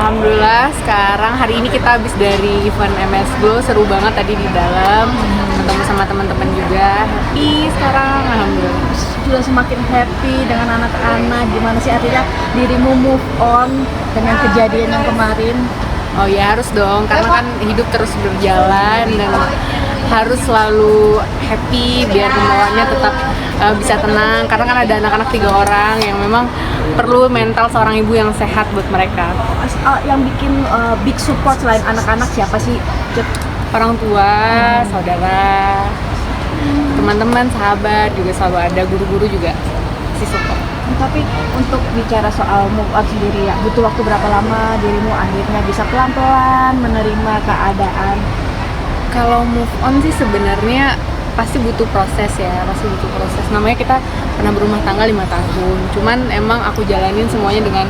Alhamdulillah sekarang hari ini kita habis dari event MS Glow, seru banget tadi di dalam, ketemu sama teman-teman juga. Happy sekarang, alhamdulillah. Sudah semakin happy dengan anak-anak. Gimana sih artinya dirimu move on dengan kejadian yang kemarin? Oh ya harus dong, karena kan hidup terus berjalan dan harus selalu happy biar pembawanya tetap bisa tenang. Karena kan ada anak-anak 3 orang yang memang perlu mental seorang ibu yang sehat buat mereka. Yang bikin big support selain anak-anak siapa sih? Orang tua, saudara, teman-teman, sahabat juga selalu ada, guru-guru juga si support. Tapi untuk bicara soal move on sendiri ya, butuh waktu berapa lama dirimu akhirnya bisa pelan-pelan menerima keadaan? Kalau move on sih sebenarnya pasti butuh proses ya, pasti butuh proses. Namanya kita pernah berumah tangga 5 tahun, cuman emang aku jalanin semuanya dengan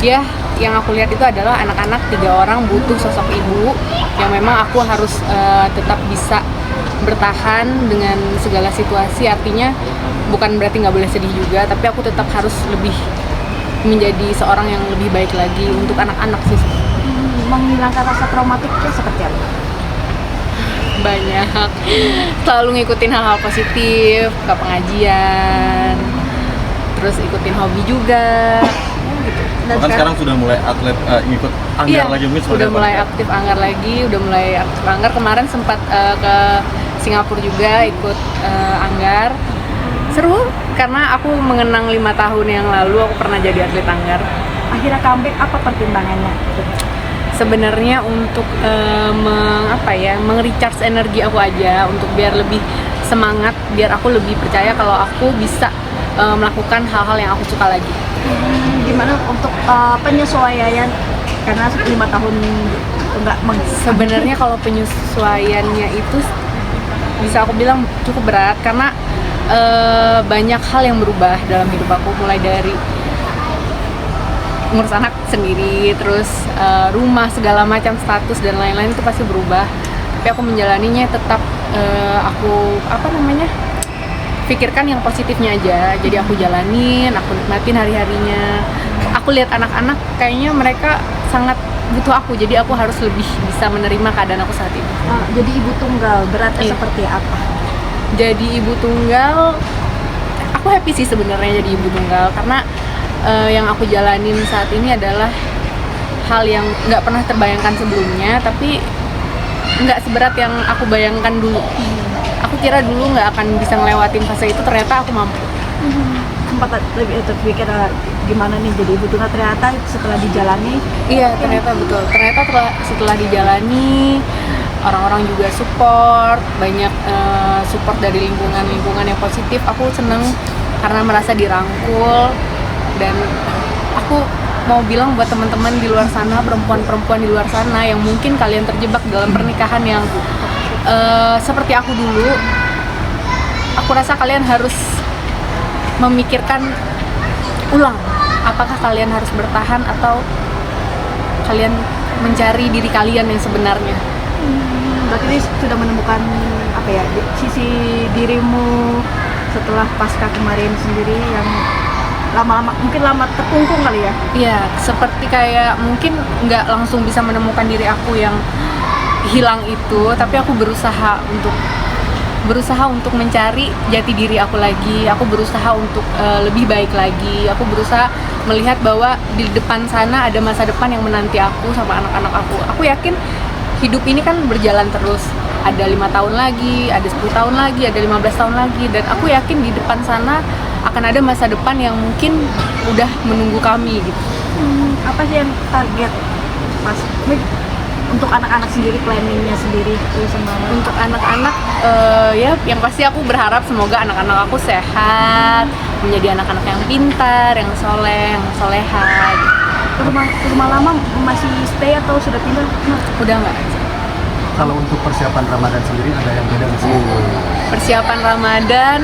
ya yang aku lihat itu adalah anak-anak 3 orang butuh sosok ibu yang memang aku harus tetap bisa bertahan dengan segala situasi. Artinya bukan berarti nggak boleh sedih juga, tapi aku tetap harus lebih menjadi seorang yang lebih baik lagi untuk anak-anak sih. Menghilangkan rasa traumatiknya seperti apa? Banyak, selalu ngikutin hal-hal positif, ke pengajian, terus ikutin hobi juga gitu. Dan sekarang sudah mulai atlet ngikut anggar lagi mungkin udah mulai aktif anggar lagi, udah mulai aktif anggar. Kemarin sempat ke Singapura juga ikut anggar. Seru karena aku mengenang 5 tahun yang lalu aku pernah jadi atlet anggar. Akhirnya comeback, apa pertimbangannya? Sebenarnya untuk meng-recharge energi aku aja, untuk biar lebih semangat, biar aku lebih percaya kalau aku bisa melakukan hal-hal yang aku suka lagi. Gimana untuk penyesuaian karena 5 tahun enggak sebenarnya kalau penyesuaiannya itu bisa aku bilang cukup berat karena banyak hal yang berubah dalam hidup aku, mulai dari ngurus anak sendiri, terus rumah, segala macam status dan lain-lain itu pasti berubah. Tapi aku menjalaninya tetap aku pikirkan yang positifnya aja. Jadi aku jalanin, aku nikmatin hari-harinya. Aku lihat anak-anak kayaknya mereka sangat butuh aku, jadi aku harus lebih bisa menerima keadaan aku saat ini. Jadi ibu tunggal beratnya seperti apa? Jadi ibu tunggal, aku happy sih sebenarnya jadi ibu tunggal karena yang aku jalanin saat ini adalah hal yang nggak pernah terbayangkan sebelumnya, tapi nggak seberat yang aku bayangkan dulu. Aku kira dulu nggak akan bisa ngelewatin fase itu, ternyata aku mampu. Sempat lebih terpikir gimana nih jadi ibu tunggal, ternyata setelah dijalani. Iya, ternyata betul. Ternyata setelah dijalani, orang-orang juga support, banyak support dari lingkungan yang positif. Aku seneng karena merasa dirangkul, dan aku mau bilang buat teman-teman di luar sana, perempuan-perempuan di luar sana yang mungkin kalian terjebak dalam pernikahan yang seperti aku dulu, aku rasa kalian harus memikirkan ulang, apakah kalian harus bertahan atau kalian mencari diri kalian yang sebenarnya. Berarti ini sudah menemukan sisi dirimu setelah pasca kemarin sendiri yang mungkin lama terkungkung kali ya? Iya, seperti kayak mungkin nggak langsung bisa menemukan diri aku yang hilang itu, tapi aku berusaha untuk mencari jati diri aku lagi. Aku berusaha untuk lebih baik lagi. Aku berusaha melihat bahwa di depan sana ada masa depan yang menanti aku sama anak-anak aku. Aku yakin hidup ini kan berjalan terus. Ada 5 tahun lagi, ada 10 tahun lagi, ada 15 tahun lagi, dan aku yakin di depan sana akan ada masa depan yang mungkin udah menunggu kami gitu. Apa sih yang target pas untuk anak-anak sendiri, planningnya sendiri sama? Untuk anak-anak ya yang pasti aku berharap semoga anak-anak aku sehat, menjadi anak-anak yang pintar, yang soleh, yang soleha gitu. Rumah lama masih stay atau sudah pindah? Udah nggak. Kalau untuk persiapan Ramadan sendiri ada yang beda nggak sih? Persiapan Ramadan,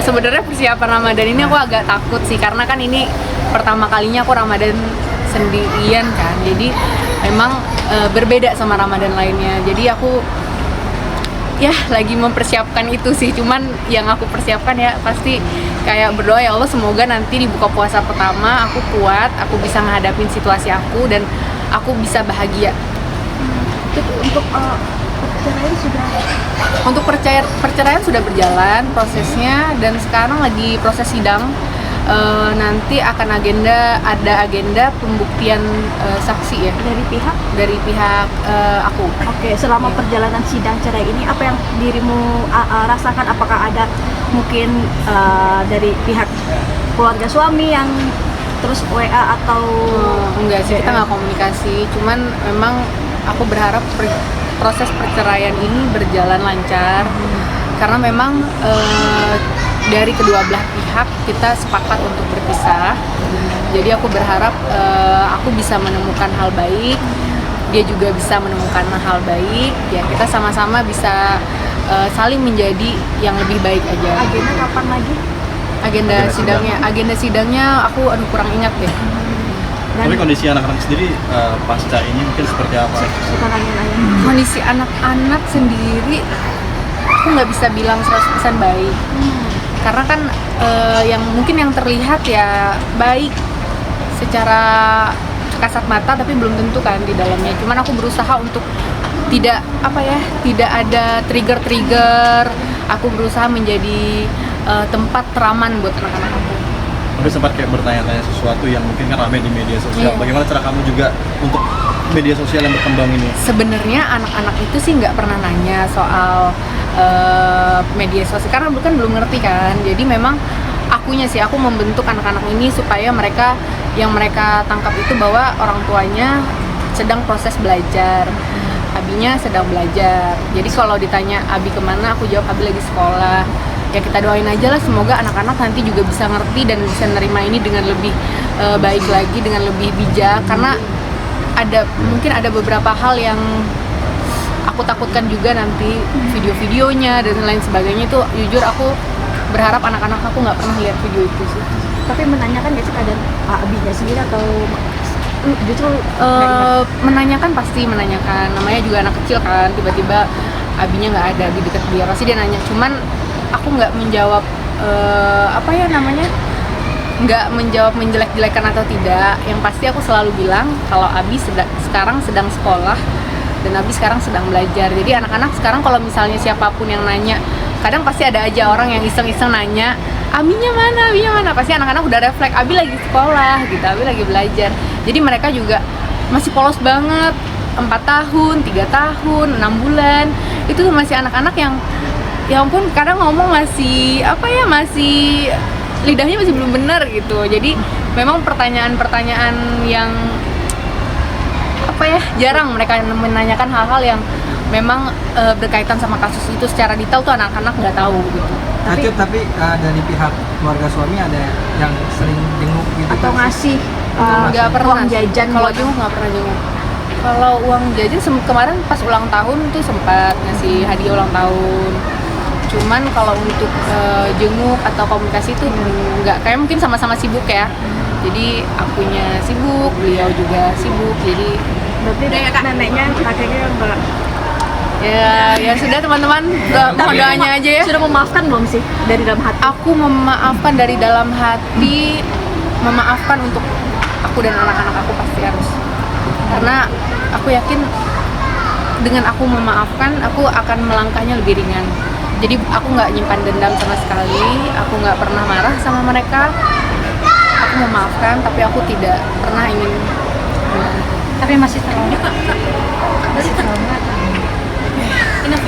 sebenarnya persiapan Ramadan ini aku agak takut sih, karena kan ini pertama kalinya aku Ramadan sendirian kan, jadi memang berbeda sama Ramadan lainnya. Jadi aku ya lagi mempersiapkan itu sih. Cuman yang aku persiapkan ya pasti kayak berdoa, ya Allah semoga nanti di buka puasa pertama aku kuat, aku bisa menghadapin situasi aku dan aku bisa bahagia. Itu untuk perceraian sudah Untuk perceraian sudah berjalan prosesnya dan sekarang lagi proses sidang. Nanti akan ada agenda pembuktian saksi ya dari pihak. aku. Oke, selama Iya. perjalanan sidang cerai ini apa yang dirimu rasakan? Apakah ada mungkin dari pihak keluarga suami yang terus WA atau Enggak sih, kita nggak komunikasi. Cuman memang aku berharap proses perceraian ini berjalan lancar karena memang dari kedua belah pihak kita sepakat untuk berpisah. Jadi aku berharap aku bisa menemukan hal baik, dia juga bisa menemukan hal baik. Ya kita sama-sama bisa saling menjadi yang lebih baik aja. agenda kapan lagi? Agenda sidangnya aku kurang ingat deh. Dan Tapi kondisi anak-anak sendiri pasca ini mungkin seperti apa? suka nanya-nanya. Kondisi anak-anak sendiri aku nggak bisa bilang 100% baik. Karena kan yang mungkin yang terlihat ya baik secara kasat mata, tapi belum tentu kan di dalamnya. Cuman aku berusaha untuk tidak ada trigger. Aku berusaha menjadi tempat teraman buat anak-anak aku. Tapi sempat kayak bertanya-tanya sesuatu yang mungkin kan ramai di media sosial. Iya. Bagaimana cara kamu juga untuk media sosial yang berkembang ini? Sebenarnya anak-anak itu sih nggak pernah nanya soal media sosial karena bukan belum ngerti kan. Jadi memang aku membentuk anak-anak ini supaya mereka tangkap itu bahwa orang tuanya sedang proses belajar, Abinya sedang belajar. Jadi kalau ditanya Abi kemana, aku jawab Abi lagi sekolah. Ya kita doain aja lah, semoga anak-anak nanti juga bisa ngerti dan bisa nerima ini dengan lebih baik lagi, dengan lebih bijak. Karena mungkin ada beberapa hal yang aku takutkan juga nanti video-videonya dan lain sebagainya. Itu jujur aku berharap anak-anak aku nggak pernah lihat video itu sih. Tapi menanyakan nggak sih keadaan Abinya sendiri atau justru nggak ingat? Menanyakan, pasti menanyakan. Namanya juga anak kecil kan, tiba-tiba Abinya nggak ada di dekat dia, pasti dia nanya. Cuman aku nggak menjawab nggak menjawab menjelek-jelekan atau tidak. Yang pasti aku selalu bilang kalau Abi sekarang sedang sekolah dan Abi sekarang sedang belajar. Jadi anak-anak sekarang kalau misalnya siapapun yang nanya, kadang pasti ada aja orang yang iseng-iseng nanya, Abinya mana? Pasti anak-anak udah refleks, Abi lagi sekolah gitu, Abi lagi belajar. Jadi mereka juga masih polos banget, 4 tahun, 3 tahun, 6 bulan. Itu masih anak-anak yang ya ampun, kadang ngomong masih lidahnya masih belum benar gitu. Jadi memang pertanyaan-pertanyaan yang jarang mereka menanyakan hal-hal yang memang berkaitan sama kasus itu secara detail tuh anak-anak nggak tahu gitu. Tapi dari pihak keluarga suami ada yang sering jenguk gitu Atau ngasih Nggak pernah uang jajan kalau buat- jenguk nggak pernah jenguk. Kalau uang jajan kemarin pas ulang tahun tuh sempat ngasih hadiah ulang tahun. Cuman kalau untuk jenguk atau komunikasi itu nggak, kayak mungkin sama-sama sibuk ya. Jadi akunya sibuk, beliau juga sibuk. Jadi berarti neneknya kakeknya enggak. ya sudah teman-teman, mohon doanya aja ya. Sudah memaafkan belum sih dari dalam hati? Aku memaafkan dari dalam hati, memaafkan untuk aku dan anak-anak aku pasti harus. Karena aku yakin dengan aku memaafkan, aku akan melangkahnya lebih ringan. Jadi aku nggak nyimpan dendam sama sekali, aku nggak pernah marah sama mereka. Aku memaafkan, tapi aku tidak pernah ingin. Tapi masih trauma. Masih trauma. Enough.